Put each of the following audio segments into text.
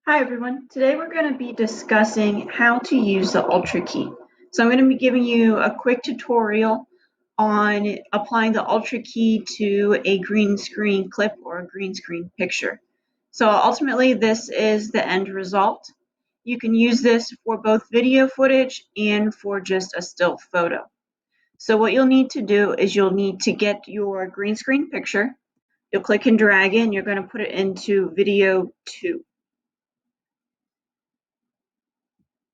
Hi everyone, today we're going to be discussing how to use the Ultra key. So I'm going to be giving you a quick tutorial on applying the Ultra key to a green screen clip or a green screen picture. So ultimately this is the end result. You can use this for both video footage and for just a still photo. So what you'll need to do is you'll need to get your green screen picture. You'll click and drag it and you're going to put it into video 2.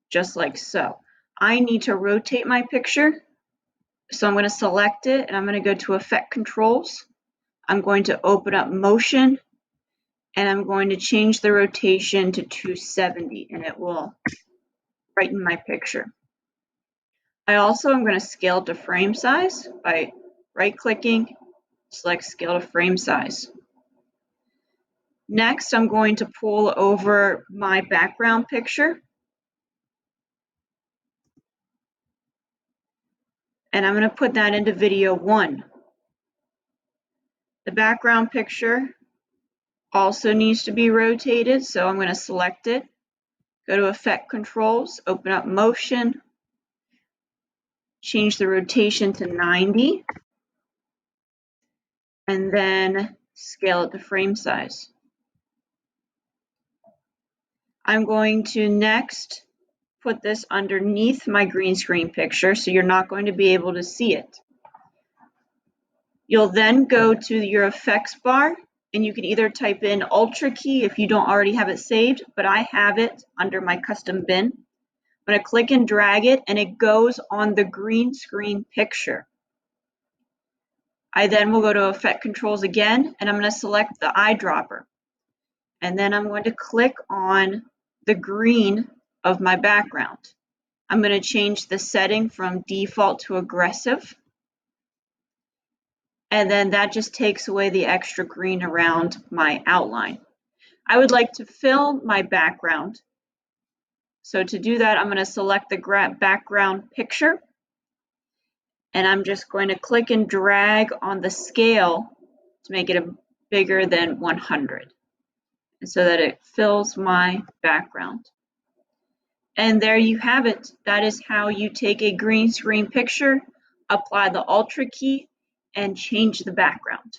Just like so. I need to rotate my picture, so I'm going to select it and I'm going to go to Effect Controls. I'm going to open up Motion and I'm going to change the rotation to 270 and it will brighten my picture. I also am going to scale to frame size by right-clicking, select Scale to Frame Size. Next, I'm going to pull over my background picture and I'm going to put that into video 1. The background picture also needs to be rotated, so I'm going to select it, go to Effect Controls, open up Motion, change the rotation to 90, and then scale it to frame size. I'm going to next put this underneath my green screen picture, so you're not going to be able to see it. You'll then go to your effects bar and you can either type in Ultra key if you don't already have it saved, but I have it under my custom bin. I'm going to click and drag it and it goes on the green screen picture. I then will go to Effect Controls again and I'm going to select the eyedropper. And then I'm going to click on the green of my background. I'm going to change the setting from default to aggressive. And then that just takes away the extra green around my outline. I would like to fill my background. So to do that, I'm going to select the background picture. And I'm just going to click and drag on the scale to make it bigger than 100 so that it fills my background. And there you have it. That is how you take a green screen picture, apply the Ultra key, and change the background.